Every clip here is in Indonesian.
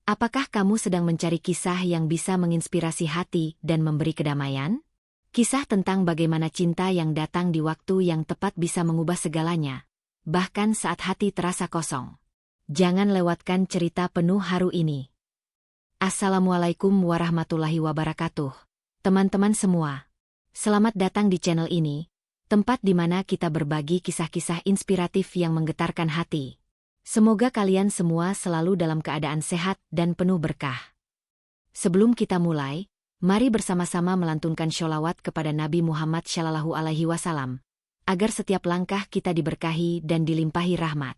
Apakah kamu sedang mencari kisah yang bisa menginspirasi hati dan memberi kedamaian? Kisah tentang bagaimana cinta yang datang di waktu yang tepat bisa mengubah segalanya, bahkan saat hati terasa kosong. Jangan lewatkan cerita penuh haru ini. Assalamualaikum warahmatullahi wabarakatuh. Teman-teman semua, selamat datang di channel ini, tempat di mana kita berbagi kisah-kisah inspiratif yang menggetarkan hati. Semoga kalian semua selalu dalam keadaan sehat dan penuh berkah. Sebelum kita mulai, mari bersama-sama melantunkan sholawat kepada Nabi Muhammad SAW, agar setiap langkah kita diberkahi dan dilimpahi rahmat.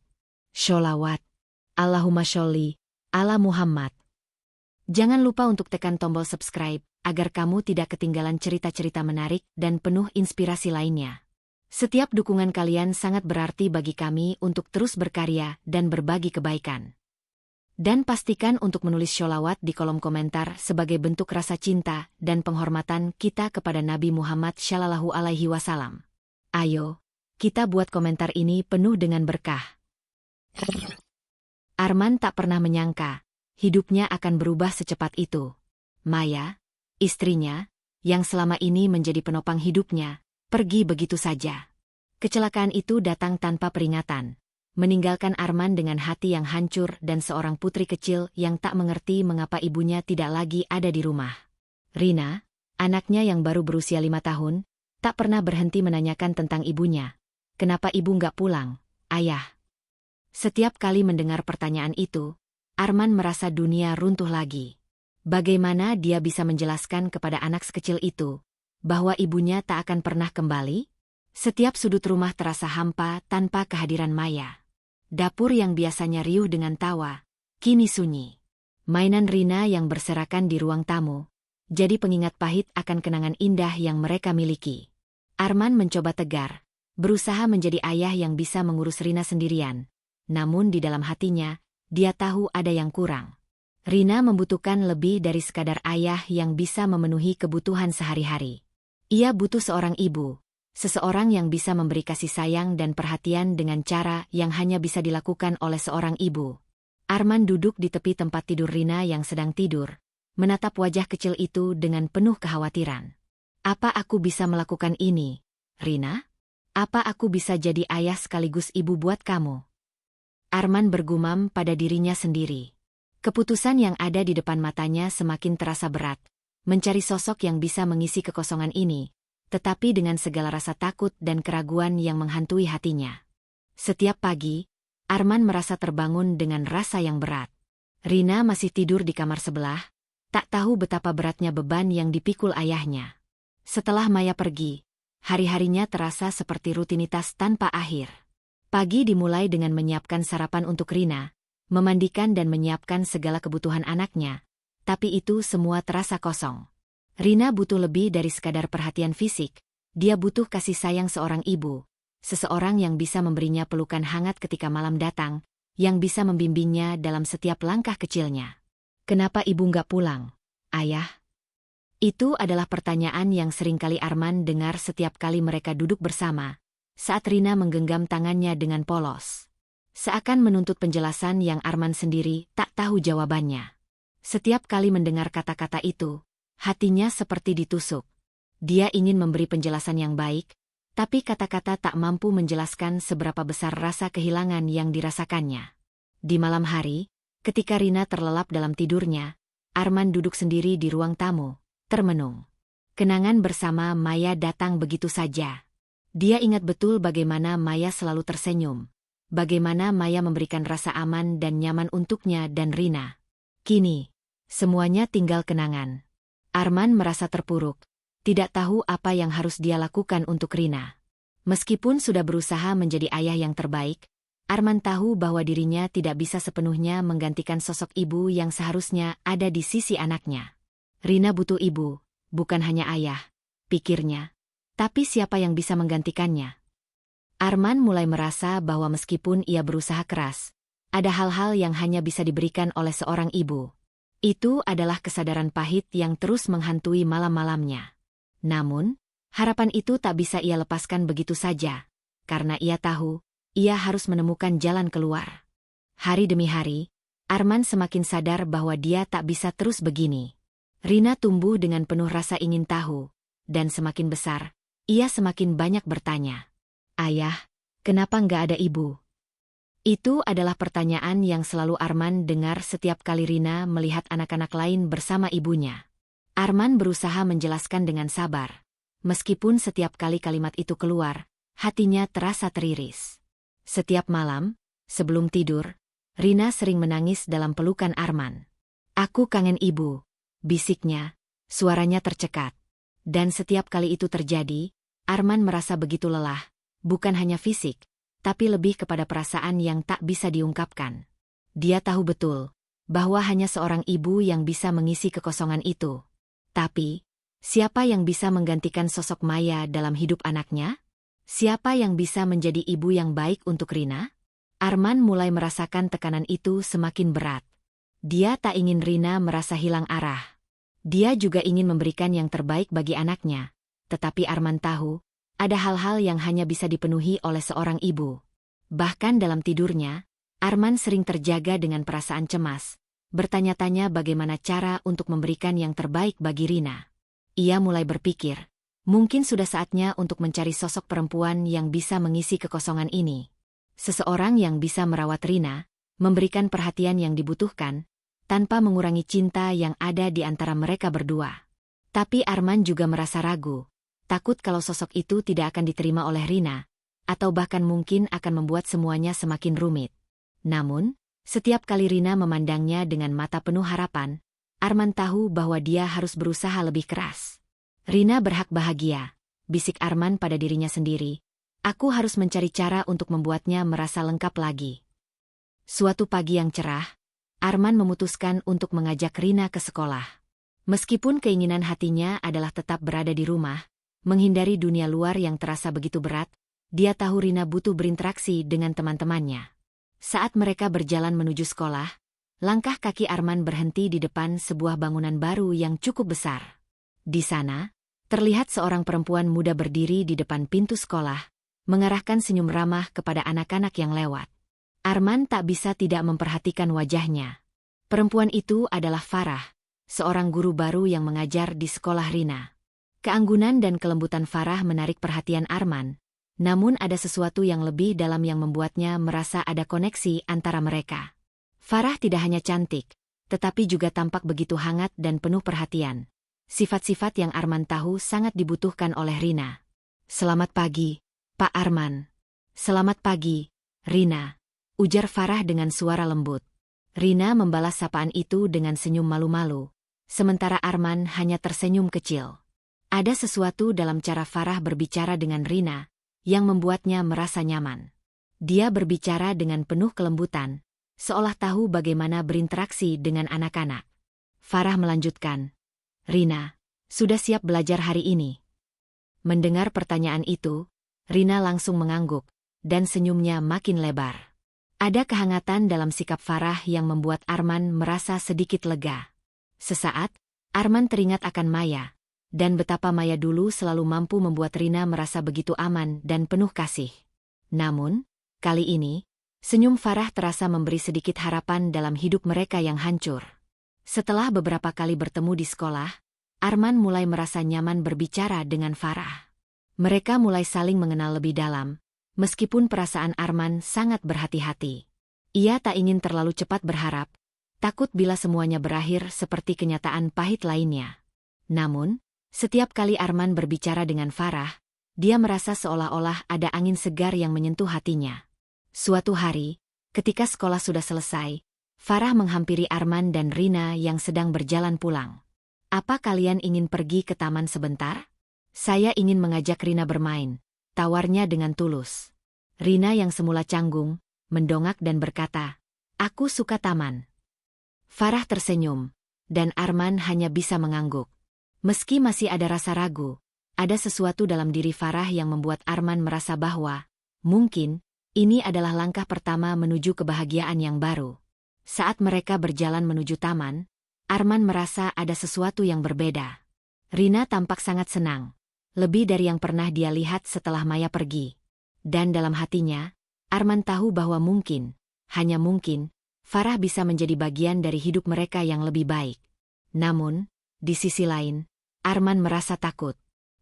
Sholawat. Allahumma sholli ala Muhammad. Jangan lupa untuk tekan tombol subscribe, agar kamu tidak ketinggalan cerita-cerita menarik dan penuh inspirasi lainnya. Setiap dukungan kalian sangat berarti bagi kami untuk terus berkarya dan berbagi kebaikan. Dan pastikan untuk menulis sholawat di kolom komentar sebagai bentuk rasa cinta dan penghormatan kita kepada Nabi Muhammad SAW. Ayo, kita buat komentar ini penuh dengan berkah. Arman tak pernah menyangka, hidupnya akan berubah secepat itu. Maya, istrinya, yang selama ini menjadi penopang hidupnya, pergi begitu saja. Kecelakaan itu datang tanpa peringatan, meninggalkan Arman dengan hati yang hancur dan seorang putri kecil yang tak mengerti mengapa ibunya tidak lagi ada di rumah. Rina, anaknya yang baru berusia 5 tahun, tak pernah berhenti menanyakan tentang ibunya. Kenapa ibu nggak pulang, ayah? Setiap kali mendengar pertanyaan itu, Arman merasa dunia runtuh lagi. Bagaimana dia bisa menjelaskan kepada anak sekecil itu bahwa ibunya tak akan pernah kembali? Setiap sudut rumah terasa hampa tanpa kehadiran Maya. Dapur yang biasanya riuh dengan tawa, kini sunyi. Mainan Rina yang berserakan di ruang tamu, jadi pengingat pahit akan kenangan indah yang mereka miliki. Arman mencoba tegar, berusaha menjadi ayah yang bisa mengurus Rina sendirian. Namun di dalam hatinya, dia tahu ada yang kurang. Rina membutuhkan lebih dari sekadar ayah yang bisa memenuhi kebutuhan sehari-hari. Ia butuh seorang ibu, seseorang yang bisa memberi kasih sayang dan perhatian dengan cara yang hanya bisa dilakukan oleh seorang ibu. Arman duduk di tepi tempat tidur Rina yang sedang tidur, menatap wajah kecil itu dengan penuh kekhawatiran. Apa aku bisa melakukan ini, Rina? Apa aku bisa jadi ayah sekaligus ibu buat kamu? Arman bergumam pada dirinya sendiri. Keputusan yang ada di depan matanya semakin terasa berat, mencari sosok yang bisa mengisi kekosongan ini, tetapi dengan segala rasa takut dan keraguan yang menghantui hatinya. Setiap pagi, Arman merasa terbangun dengan rasa yang berat. Rina masih tidur di kamar sebelah, tak tahu betapa beratnya beban yang dipikul ayahnya. Setelah Maya pergi, hari-harinya terasa seperti rutinitas tanpa akhir. Pagi dimulai dengan menyiapkan sarapan untuk Rina, memandikan dan menyiapkan segala kebutuhan anaknya, tapi itu semua terasa kosong. Rina butuh lebih dari sekadar perhatian fisik, dia butuh kasih sayang seorang ibu, seseorang yang bisa memberinya pelukan hangat ketika malam datang, yang bisa membimbingnya dalam setiap langkah kecilnya. Kenapa ibu nggak pulang, ayah? Itu adalah pertanyaan yang seringkali Arman dengar setiap kali mereka duduk bersama, saat Rina menggenggam tangannya dengan polos. Seakan menuntut penjelasan yang Arman sendiri tak tahu jawabannya. Setiap kali mendengar kata-kata itu, hatinya seperti ditusuk. Dia ingin memberi penjelasan yang baik, tapi kata-kata tak mampu menjelaskan seberapa besar rasa kehilangan yang dirasakannya. Di malam hari, ketika Rina terlelap dalam tidurnya, Arman duduk sendiri di ruang tamu, termenung. Kenangan bersama Maya datang begitu saja. Dia ingat betul bagaimana Maya selalu tersenyum, bagaimana Maya memberikan rasa aman dan nyaman untuknya dan Rina. Kini, semuanya tinggal kenangan. Arman merasa terpuruk, tidak tahu apa yang harus dia lakukan untuk Rina. Meskipun sudah berusaha menjadi ayah yang terbaik, Arman tahu bahwa dirinya tidak bisa sepenuhnya menggantikan sosok ibu yang seharusnya ada di sisi anaknya. Rina butuh ibu, bukan hanya ayah, pikirnya. Tapi siapa yang bisa menggantikannya? Arman mulai merasa bahwa meskipun ia berusaha keras, ada hal-hal yang hanya bisa diberikan oleh seorang ibu. Itu adalah kesadaran pahit yang terus menghantui malam-malamnya. Namun, harapan itu tak bisa ia lepaskan begitu saja, karena ia tahu, ia harus menemukan jalan keluar. Hari demi hari, Arman semakin sadar bahwa dia tak bisa terus begini. Rina tumbuh dengan penuh rasa ingin tahu, dan semakin besar, ia semakin banyak bertanya. Ayah, kenapa nggak ada ibu? Itu adalah pertanyaan yang selalu Arman dengar setiap kali Rina melihat anak-anak lain bersama ibunya. Arman berusaha menjelaskan dengan sabar. Meskipun setiap kali kalimat itu keluar, hatinya terasa teriris. Setiap malam, sebelum tidur, Rina sering menangis dalam pelukan Arman. Aku kangen ibu, bisiknya, suaranya tercekat. Dan setiap kali itu terjadi, Arman merasa begitu lelah, bukan hanya fisik, tapi lebih kepada perasaan yang tak bisa diungkapkan. Dia tahu betul bahwa hanya seorang ibu yang bisa mengisi kekosongan itu. Tapi, siapa yang bisa menggantikan sosok Maya dalam hidup anaknya? Siapa yang bisa menjadi ibu yang baik untuk Rina? Arman mulai merasakan tekanan itu semakin berat. Dia tak ingin Rina merasa hilang arah. Dia juga ingin memberikan yang terbaik bagi anaknya. Tetapi Arman tahu, ada hal-hal yang hanya bisa dipenuhi oleh seorang ibu. Bahkan dalam tidurnya, Arman sering terjaga dengan perasaan cemas, bertanya-tanya bagaimana cara untuk memberikan yang terbaik bagi Rina. Ia mulai berpikir, mungkin sudah saatnya untuk mencari sosok perempuan yang bisa mengisi kekosongan ini. Seseorang yang bisa merawat Rina, memberikan perhatian yang dibutuhkan, tanpa mengurangi cinta yang ada di antara mereka berdua. Tapi Arman juga merasa ragu. Takut kalau sosok itu tidak akan diterima oleh Rina, atau bahkan mungkin akan membuat semuanya semakin rumit. Namun, setiap kali Rina memandangnya dengan mata penuh harapan, Arman tahu bahwa dia harus berusaha lebih keras. Rina berhak bahagia, bisik Arman pada dirinya sendiri. Aku harus mencari cara untuk membuatnya merasa lengkap lagi. Suatu pagi yang cerah, Arman memutuskan untuk mengajak Rina ke sekolah. Meskipun keinginan hatinya adalah tetap berada di rumah, menghindari dunia luar yang terasa begitu berat, dia tahu Rina butuh berinteraksi dengan teman-temannya. Saat mereka berjalan menuju sekolah, langkah kaki Arman berhenti di depan sebuah bangunan baru yang cukup besar. Di sana, terlihat seorang perempuan muda berdiri di depan pintu sekolah, mengarahkan senyum ramah kepada anak-anak yang lewat. Arman tak bisa tidak memperhatikan wajahnya. Perempuan itu adalah Farah, seorang guru baru yang mengajar di sekolah Rina. Keanggunan dan kelembutan Farah menarik perhatian Arman, namun ada sesuatu yang lebih dalam yang membuatnya merasa ada koneksi antara mereka. Farah tidak hanya cantik, tetapi juga tampak begitu hangat dan penuh perhatian. Sifat-sifat yang Arman tahu sangat dibutuhkan oleh Rina. Selamat pagi, Pak Arman. Selamat pagi, Rina, ujar Farah dengan suara lembut. Rina membalas sapaan itu dengan senyum malu-malu, sementara Arman hanya tersenyum kecil. Ada sesuatu dalam cara Farah berbicara dengan Rina yang membuatnya merasa nyaman. Dia berbicara dengan penuh kelembutan, seolah tahu bagaimana berinteraksi dengan anak-anak. Farah melanjutkan, Rina, sudah siap belajar hari ini? Mendengar pertanyaan itu, Rina langsung mengangguk, dan senyumnya makin lebar. Ada kehangatan dalam sikap Farah yang membuat Arman merasa sedikit lega. Sesaat, Arman teringat akan Maya, dan betapa Maya dulu selalu mampu membuat Rina merasa begitu aman dan penuh kasih. Namun, kali ini, senyum Farah terasa memberi sedikit harapan dalam hidup mereka yang hancur. Setelah beberapa kali bertemu di sekolah, Arman mulai merasa nyaman berbicara dengan Farah. Mereka mulai saling mengenal lebih dalam, meskipun perasaan Arman sangat berhati-hati. Ia tak ingin terlalu cepat berharap, takut bila semuanya berakhir seperti kenyataan pahit lainnya. Namun, setiap kali Arman berbicara dengan Farah, dia merasa seolah-olah ada angin segar yang menyentuh hatinya. Suatu hari, ketika sekolah sudah selesai, Farah menghampiri Arman dan Rina yang sedang berjalan pulang. Apa kalian ingin pergi ke taman sebentar? Saya ingin mengajak Rina bermain, tawarnya dengan tulus. Rina yang semula canggung, mendongak dan berkata, aku suka taman. Farah tersenyum, dan Arman hanya bisa mengangguk. Meski masih ada rasa ragu, ada sesuatu dalam diri Farah yang membuat Arman merasa bahwa, mungkin, ini adalah langkah pertama menuju kebahagiaan yang baru. Saat mereka berjalan menuju taman, Arman merasa ada sesuatu yang berbeda. Rina tampak sangat senang, lebih dari yang pernah dia lihat setelah Maya pergi. Dan dalam hatinya, Arman tahu bahwa mungkin, hanya mungkin, Farah bisa menjadi bagian dari hidup mereka yang lebih baik. Namun, di sisi lain, Arman merasa takut.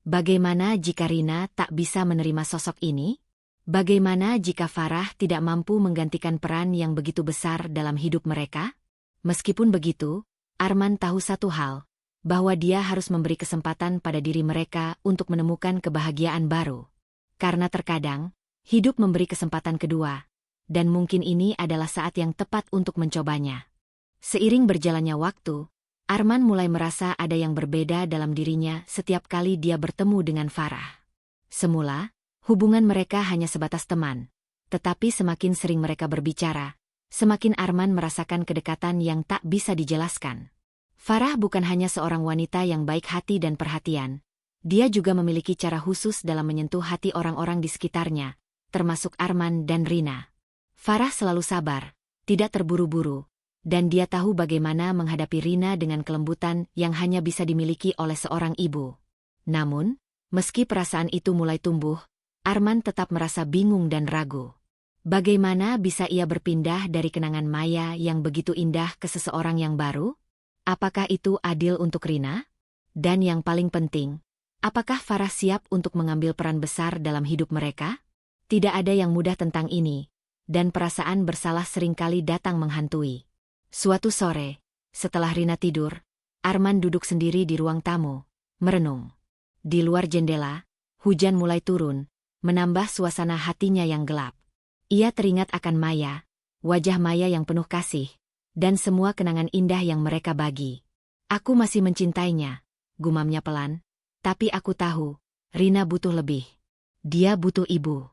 Bagaimana jika Rina tak bisa menerima sosok ini? Bagaimana jika Farah tidak mampu menggantikan peran yang begitu besar dalam hidup mereka? Meskipun begitu, Arman tahu satu hal, bahwa dia harus memberi kesempatan pada diri mereka untuk menemukan kebahagiaan baru. Karena terkadang, hidup memberi kesempatan kedua, dan mungkin ini adalah saat yang tepat untuk mencobanya. Seiring berjalannya waktu, Arman mulai merasa ada yang berbeda dalam dirinya setiap kali dia bertemu dengan Farah. Semula, hubungan mereka hanya sebatas teman, tetapi semakin sering mereka berbicara, semakin Arman merasakan kedekatan yang tak bisa dijelaskan. Farah bukan hanya seorang wanita yang baik hati dan perhatian, dia juga memiliki cara khusus dalam menyentuh hati orang-orang di sekitarnya, termasuk Arman dan Rina. Farah selalu sabar, tidak terburu-buru, dan dia tahu bagaimana menghadapi Rina dengan kelembutan yang hanya bisa dimiliki oleh seorang ibu. Namun, meski perasaan itu mulai tumbuh, Arman tetap merasa bingung dan ragu. Bagaimana bisa ia berpindah dari kenangan Maya yang begitu indah ke seseorang yang baru? Apakah itu adil untuk Rina? Dan yang paling penting, apakah Farah siap untuk mengambil peran besar dalam hidup mereka? Tidak ada yang mudah tentang ini, dan perasaan bersalah seringkali datang menghantui. Suatu sore, setelah Rina tidur, Arman duduk sendiri di ruang tamu, merenung. Di luar jendela, hujan mulai turun, menambah suasana hatinya yang gelap. Ia teringat akan Maya, wajah Maya yang penuh kasih, dan semua kenangan indah yang mereka bagi. Aku masih mencintainya, gumamnya pelan, tapi aku tahu, Rina butuh lebih. Dia butuh ibu.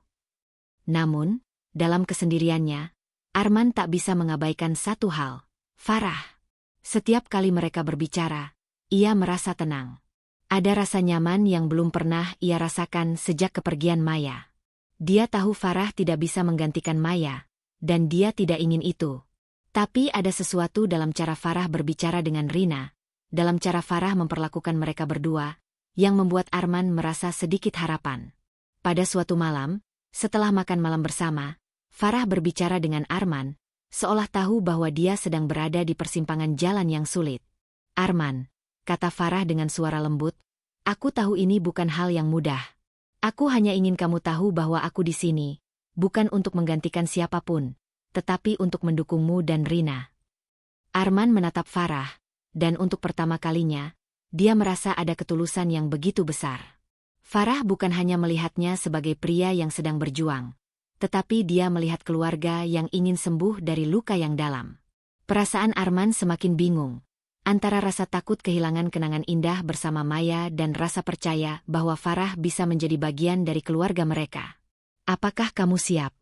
Namun, dalam kesendiriannya, Arman tak bisa mengabaikan satu hal, Farah. Setiap kali mereka berbicara, ia merasa tenang. Ada rasa nyaman yang belum pernah ia rasakan sejak kepergian Maya. Dia tahu Farah tidak bisa menggantikan Maya, dan dia tidak ingin itu. Tapi ada sesuatu dalam cara Farah berbicara dengan Rina, dalam cara Farah memperlakukan mereka berdua, yang membuat Arman merasa sedikit harapan. Pada suatu malam, setelah makan malam bersama, Farah berbicara dengan Arman, seolah tahu bahwa dia sedang berada di persimpangan jalan yang sulit. Arman, kata Farah dengan suara lembut, aku tahu ini bukan hal yang mudah. Aku hanya ingin kamu tahu bahwa aku di sini, bukan untuk menggantikan siapapun, tetapi untuk mendukungmu dan Rina. Arman menatap Farah, dan untuk pertama kalinya, dia merasa ada ketulusan yang begitu besar. Farah bukan hanya melihatnya sebagai pria yang sedang berjuang, tetapi dia melihat keluarga yang ingin sembuh dari luka yang dalam. Perasaan Arman semakin bingung, antara rasa takut kehilangan kenangan indah bersama Maya dan rasa percaya bahwa Farah bisa menjadi bagian dari keluarga mereka. Apakah kamu siap?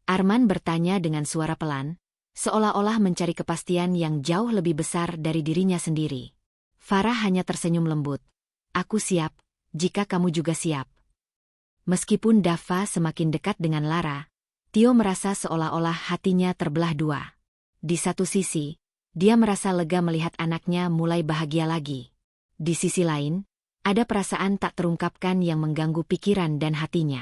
Arman bertanya dengan suara pelan, seolah-olah mencari kepastian yang jauh lebih besar dari dirinya sendiri. Farah hanya tersenyum lembut. Aku siap, jika kamu juga siap. Meskipun Dava semakin dekat dengan Lara, Tio merasa seolah-olah hatinya terbelah dua. Di satu sisi, dia merasa lega melihat anaknya mulai bahagia lagi. Di sisi lain, ada perasaan tak terungkapkan yang mengganggu pikiran dan hatinya.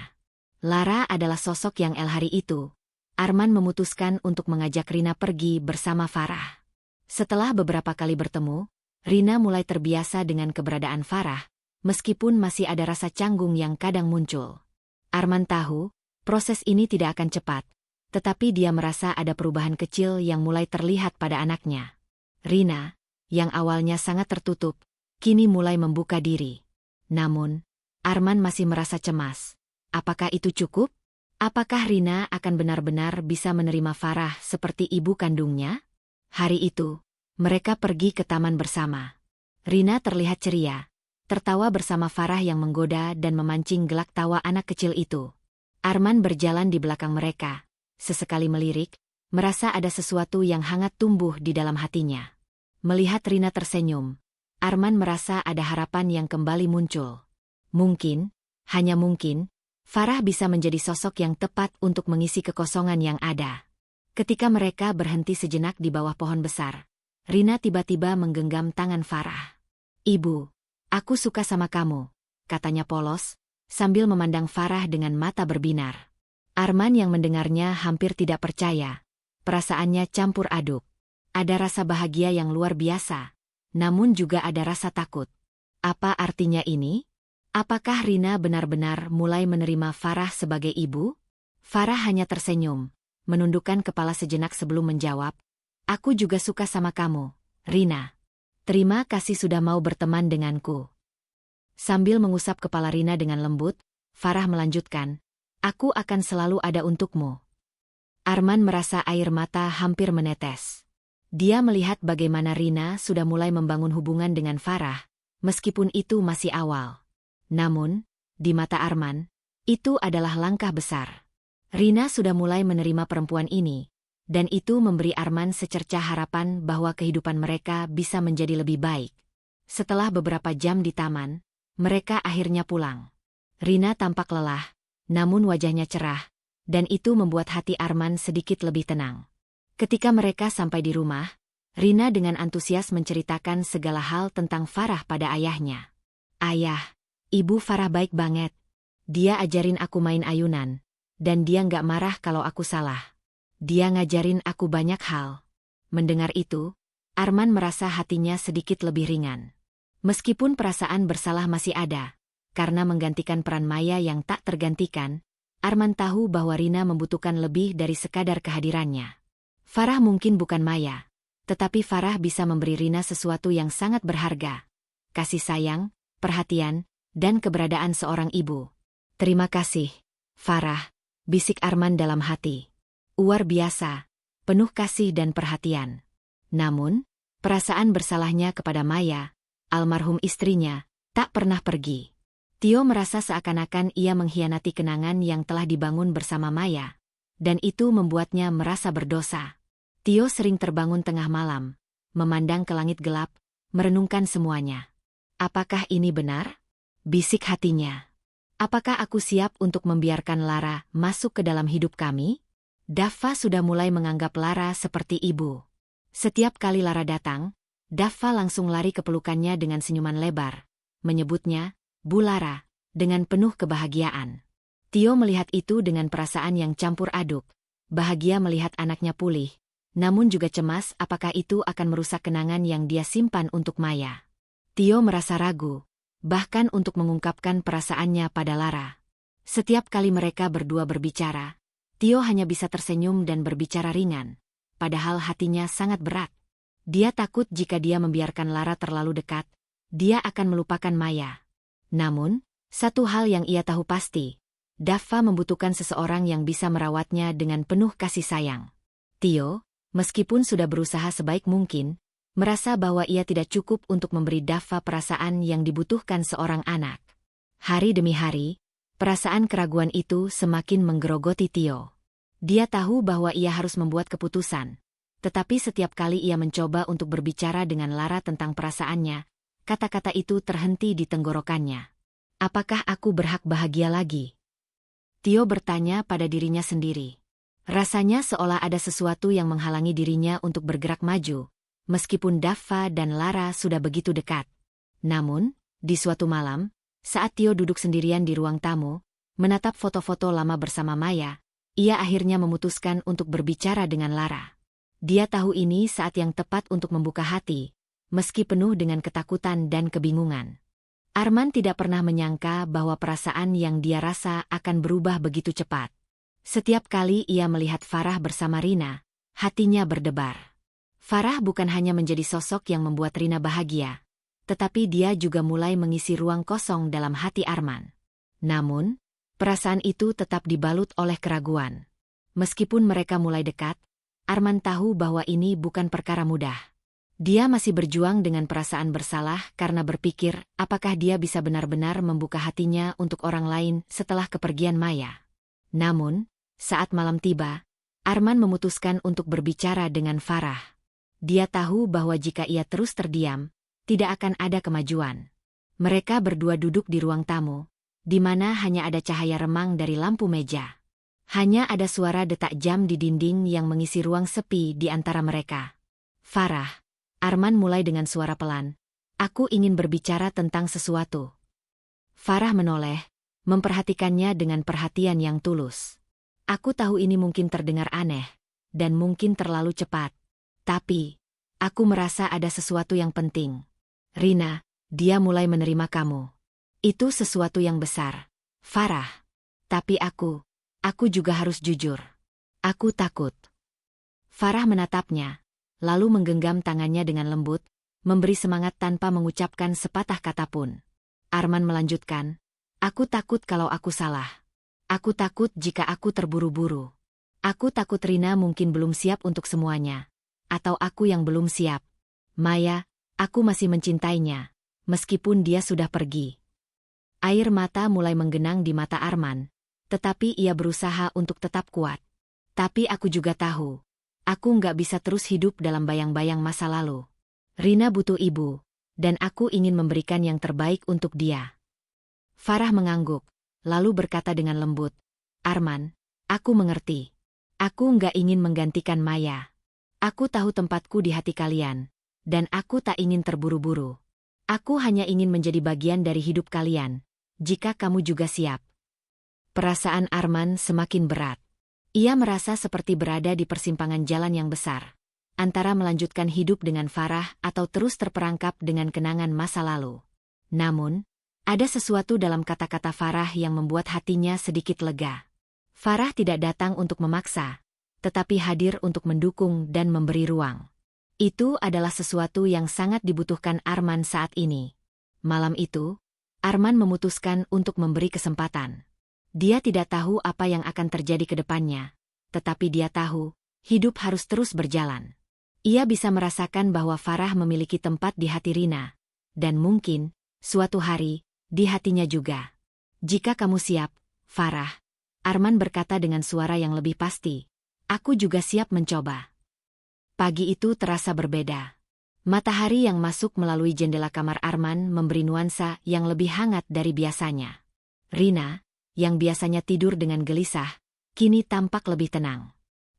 Lara adalah sosok yang hari itu. Arman memutuskan untuk mengajak Rina pergi bersama Farah. Setelah beberapa kali bertemu, Rina mulai terbiasa dengan keberadaan Farah, meskipun masih ada rasa canggung yang kadang muncul. Arman tahu, proses ini tidak akan cepat, tetapi dia merasa ada perubahan kecil yang mulai terlihat pada anaknya. Rina, yang awalnya sangat tertutup, kini mulai membuka diri. Namun, Arman masih merasa cemas. Apakah itu cukup? Apakah Rina akan benar-benar bisa menerima Farah seperti ibu kandungnya? Hari itu, mereka pergi ke taman bersama. Rina terlihat ceria, tertawa bersama Farah yang menggoda dan memancing gelak tawa anak kecil itu. Arman berjalan di belakang mereka. Sesekali melirik, merasa ada sesuatu yang hangat tumbuh di dalam hatinya. Melihat Rina tersenyum, Arman merasa ada harapan yang kembali muncul. Mungkin, hanya mungkin, Farah bisa menjadi sosok yang tepat untuk mengisi kekosongan yang ada. Ketika mereka berhenti sejenak di bawah pohon besar, Rina tiba-tiba menggenggam tangan Farah. Ibu, aku suka sama kamu, katanya polos, sambil memandang Farah dengan mata berbinar. Arman yang mendengarnya hampir tidak percaya. perasaannya campur aduk. Ada rasa bahagia yang luar biasa, namun juga ada rasa takut. Apa artinya ini? Apakah Rina benar-benar mulai menerima Farah sebagai ibu? Farah hanya tersenyum, menundukkan kepala sejenak sebelum menjawab, "Aku juga suka sama kamu, Rina. Terima kasih sudah mau berteman denganku." Sambil mengusap kepala Rina dengan lembut, Farah melanjutkan, "Aku akan selalu ada untukmu." Arman merasa air mata hampir menetes. Dia melihat bagaimana Rina sudah mulai membangun hubungan dengan Farah, meskipun itu masih awal. Namun, di mata Arman, itu adalah langkah besar. Rina sudah mulai menerima perempuan ini, dan itu memberi Arman secercah harapan bahwa kehidupan mereka bisa menjadi lebih baik. Setelah beberapa jam di taman, mereka akhirnya pulang. Rina tampak lelah, namun wajahnya cerah, dan itu membuat hati Arman sedikit lebih tenang. Ketika mereka sampai di rumah, Rina dengan antusias menceritakan segala hal tentang Farah pada ayahnya. "Ayah, Ibu Farah baik banget. Dia ajarin aku main ayunan, dan dia nggak marah kalau aku salah. Dia ngajarin aku banyak hal." Mendengar itu, Arman merasa hatinya sedikit lebih ringan. Meskipun perasaan bersalah masih ada, karena menggantikan peran Maya yang tak tergantikan, Arman tahu bahwa Rina membutuhkan lebih dari sekadar kehadirannya. Farah mungkin bukan Maya, tetapi Farah bisa memberi Rina sesuatu yang sangat berharga. Kasih sayang, perhatian, dan keberadaan seorang ibu. "Terima kasih, Farah," bisik Arman dalam hati. Luar biasa, penuh kasih dan perhatian. Namun, perasaan bersalahnya kepada Maya, almarhum istrinya, tak pernah pergi. Tio merasa seakan-akan ia mengkhianati kenangan yang telah dibangun bersama Maya, dan itu membuatnya merasa berdosa. Tio sering terbangun tengah malam, memandang ke langit gelap, merenungkan semuanya. "Apakah ini benar?" bisik hatinya. "Apakah aku siap untuk membiarkan Lara masuk ke dalam hidup kami?" Daffa sudah mulai menganggap Lara seperti ibu. Setiap kali Lara datang, Daffa langsung lari ke pelukannya dengan senyuman lebar, menyebutnya, "Bu Lara," dengan penuh kebahagiaan. Tio melihat itu dengan perasaan yang campur aduk, bahagia melihat anaknya pulih, namun juga cemas apakah itu akan merusak kenangan yang dia simpan untuk Maya. Tio merasa ragu, bahkan untuk mengungkapkan perasaannya pada Lara. Setiap kali mereka berdua berbicara, Tio hanya bisa tersenyum dan berbicara ringan, padahal hatinya sangat berat. Dia takut jika dia membiarkan Lara terlalu dekat, dia akan melupakan Maya. Namun, satu hal yang ia tahu pasti, Daffa membutuhkan seseorang yang bisa merawatnya dengan penuh kasih sayang. Tio, meskipun sudah berusaha sebaik mungkin, merasa bahwa ia tidak cukup untuk memberi Daffa perasaan yang dibutuhkan seorang anak. Hari demi hari, perasaan keraguan itu semakin menggerogoti Tio. Dia tahu bahwa ia harus membuat keputusan, tetapi setiap kali ia mencoba untuk berbicara dengan Lara tentang perasaannya, kata-kata itu terhenti di tenggorokannya. "Apakah aku berhak bahagia lagi?" Tio bertanya pada dirinya sendiri. Rasanya seolah ada sesuatu yang menghalangi dirinya untuk bergerak maju, meskipun Daffa dan Lara sudah begitu dekat. Namun, di suatu malam, saat Tio duduk sendirian di ruang tamu, menatap foto-foto lama bersama Maya, ia akhirnya memutuskan untuk berbicara dengan Lara. Dia tahu ini saat yang tepat untuk membuka hati, meski penuh dengan ketakutan dan kebingungan. Arman tidak pernah menyangka bahwa perasaan yang dia rasa akan berubah begitu cepat. Setiap kali ia melihat Farah bersama Rina, hatinya berdebar. Farah bukan hanya menjadi sosok yang membuat Rina bahagia, tetapi dia juga mulai mengisi ruang kosong dalam hati Arman. Namun, perasaan itu tetap dibalut oleh keraguan. Meskipun mereka mulai dekat, Arman tahu bahwa ini bukan perkara mudah. Dia masih berjuang dengan perasaan bersalah karena berpikir apakah dia bisa benar-benar membuka hatinya untuk orang lain setelah kepergian Maya. Namun, saat malam tiba, Arman memutuskan untuk berbicara dengan Farah. Dia tahu bahwa jika ia terus terdiam, tidak akan ada kemajuan. Mereka berdua duduk di ruang tamu, di mana hanya ada cahaya remang dari lampu meja. Hanya ada suara detak jam di dinding yang mengisi ruang sepi di antara mereka. "Farah," Arman mulai dengan suara pelan, "aku ingin berbicara tentang sesuatu." Farah menoleh, memperhatikannya dengan perhatian yang tulus. "Aku tahu ini mungkin terdengar aneh, dan mungkin terlalu cepat. Tapi, aku merasa ada sesuatu yang penting. Rina, dia mulai menerima kamu. Itu sesuatu yang besar. Farah. Tapi aku juga harus jujur. Aku takut. Farah menatapnya, lalu menggenggam tangannya dengan lembut, memberi semangat tanpa mengucapkan sepatah kata pun. Arman melanjutkan, aku takut kalau aku salah. Aku takut jika aku terburu-buru. Aku takut Rina mungkin belum siap untuk semuanya. Atau aku yang belum siap. Maya, aku masih mencintainya, meskipun dia sudah pergi. Air mata mulai menggenang di mata Arman, tetapi ia berusaha untuk tetap kuat. Tapi aku juga tahu, aku nggak bisa terus hidup dalam bayang-bayang masa lalu. Rina butuh ibu, dan aku ingin memberikan yang terbaik untuk dia. Farah mengangguk, lalu berkata dengan lembut, Arman, aku mengerti. Aku nggak ingin menggantikan Maya. Aku tahu tempatku di hati kalian, dan aku tak ingin terburu-buru. Aku hanya ingin menjadi bagian dari hidup kalian, jika kamu juga siap. Perasaan Arman semakin berat. Ia merasa seperti berada di persimpangan jalan yang besar, antara melanjutkan hidup dengan Farah atau terus terperangkap dengan kenangan masa lalu. Namun, ada sesuatu dalam kata-kata Farah yang membuat hatinya sedikit lega. Farah tidak datang untuk memaksa, tetapi hadir untuk mendukung dan memberi ruang. Itu adalah sesuatu yang sangat dibutuhkan Arman saat ini. Malam itu, Arman memutuskan untuk memberi kesempatan. Dia tidak tahu apa yang akan terjadi ke depannya, tetapi dia tahu, hidup harus terus berjalan. Ia bisa merasakan bahwa Farah memiliki tempat di hati Rina, dan mungkin, suatu hari, di hatinya juga. Jika kamu siap, Farah, Arman berkata dengan suara yang lebih pasti. Aku juga siap mencoba. Pagi itu terasa berbeda. Matahari yang masuk melalui jendela kamar Arman memberi nuansa yang lebih hangat dari biasanya. Rina, yang biasanya tidur dengan gelisah, kini tampak lebih tenang.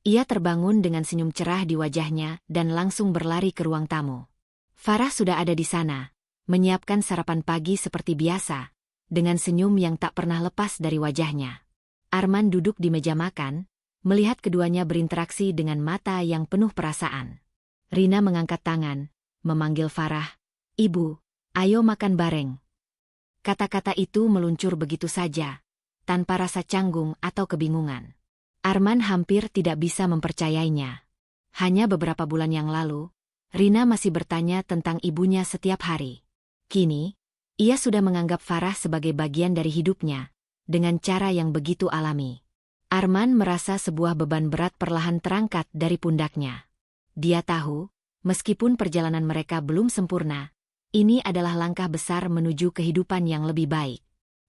Ia terbangun dengan senyum cerah di wajahnya dan langsung berlari ke ruang tamu. Farah sudah ada di sana, menyiapkan sarapan pagi seperti biasa, dengan senyum yang tak pernah lepas dari wajahnya. Arman duduk di meja makan, melihat keduanya berinteraksi dengan mata yang penuh perasaan. Rina mengangkat tangan, memanggil Farah, Ibu, ayo makan bareng. Kata-kata itu meluncur begitu saja, tanpa rasa canggung atau kebingungan. Arman hampir tidak bisa mempercayainya. Hanya beberapa bulan yang lalu, Rina masih bertanya tentang ibunya setiap hari. Kini, ia sudah menganggap Farah sebagai bagian dari hidupnya, dengan cara yang begitu alami. Arman merasa sebuah beban berat perlahan terangkat dari pundaknya. Dia tahu, meskipun perjalanan mereka belum sempurna, ini adalah langkah besar menuju kehidupan yang lebih baik.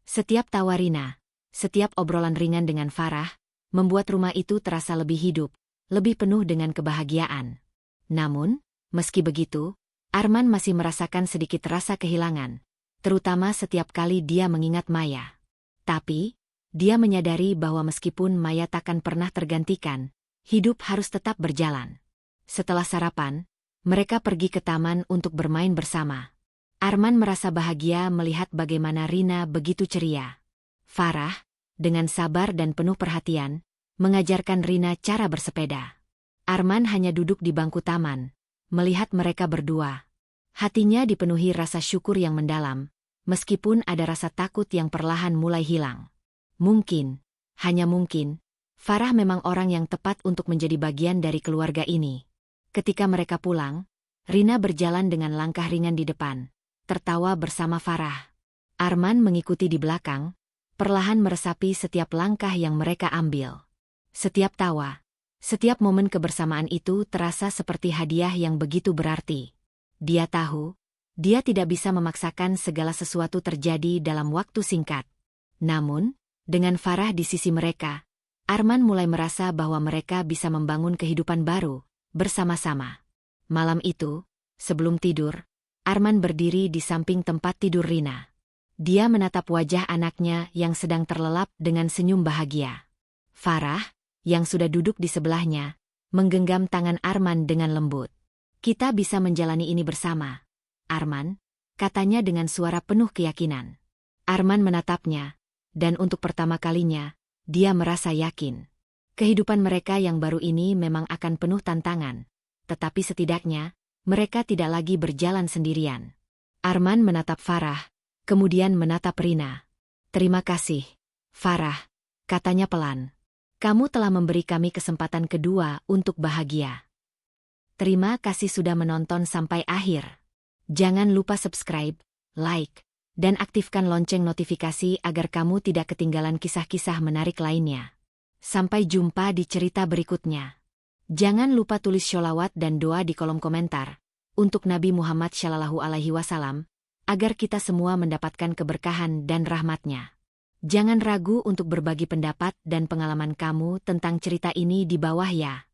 Setiap tawa Rina, setiap obrolan ringan dengan Farah, membuat rumah itu terasa lebih hidup, lebih penuh dengan kebahagiaan. Namun, meski begitu, Arman masih merasakan sedikit rasa kehilangan, terutama setiap kali dia mengingat Maya. Tapi, dia menyadari bahwa meskipun Maya takkan pernah tergantikan, hidup harus tetap berjalan. Setelah sarapan, mereka pergi ke taman untuk bermain bersama. Arman merasa bahagia melihat bagaimana Rina begitu ceria. Farah, dengan sabar dan penuh perhatian, mengajarkan Rina cara bersepeda. Arman hanya duduk di bangku taman, melihat mereka berdua. Hatinya dipenuhi rasa syukur yang mendalam, meskipun ada rasa takut yang perlahan mulai hilang. Mungkin, hanya mungkin, Farah memang orang yang tepat untuk menjadi bagian dari keluarga ini. Ketika mereka pulang, Rina berjalan dengan langkah ringan di depan, tertawa bersama Farah. Arman mengikuti di belakang, perlahan meresapi setiap langkah yang mereka ambil. Setiap tawa, setiap momen kebersamaan itu terasa seperti hadiah yang begitu berarti. Dia tahu, dia tidak bisa memaksakan segala sesuatu terjadi dalam waktu singkat. Namun, dengan Farah di sisi mereka, Arman mulai merasa bahwa mereka bisa membangun kehidupan baru, bersama-sama. Malam itu, sebelum tidur, Arman berdiri di samping tempat tidur Rina. Dia menatap wajah anaknya yang sedang terlelap dengan senyum bahagia. Farah, yang sudah duduk di sebelahnya, menggenggam tangan Arman dengan lembut. Kita bisa menjalani ini bersama, Arman, katanya dengan suara penuh keyakinan. Arman menatapnya, dan untuk pertama kalinya, dia merasa yakin. Kehidupan mereka yang baru ini memang akan penuh tantangan, tetapi setidaknya, mereka tidak lagi berjalan sendirian. Arman menatap Farah, kemudian menatap Rina. "Terima kasih, Farah," katanya pelan. "Kamu telah memberi kami kesempatan kedua untuk bahagia." Terima kasih sudah menonton sampai akhir. Jangan lupa subscribe, like, dan aktifkan lonceng notifikasi agar kamu tidak ketinggalan kisah-kisah menarik lainnya. Sampai jumpa di cerita berikutnya. Jangan lupa tulis sholawat dan doa di kolom komentar untuk Nabi Muhammad SAW, agar kita semua mendapatkan keberkahan dan rahmatnya. Jangan ragu untuk berbagi pendapat dan pengalaman kamu tentang cerita ini di bawah ya.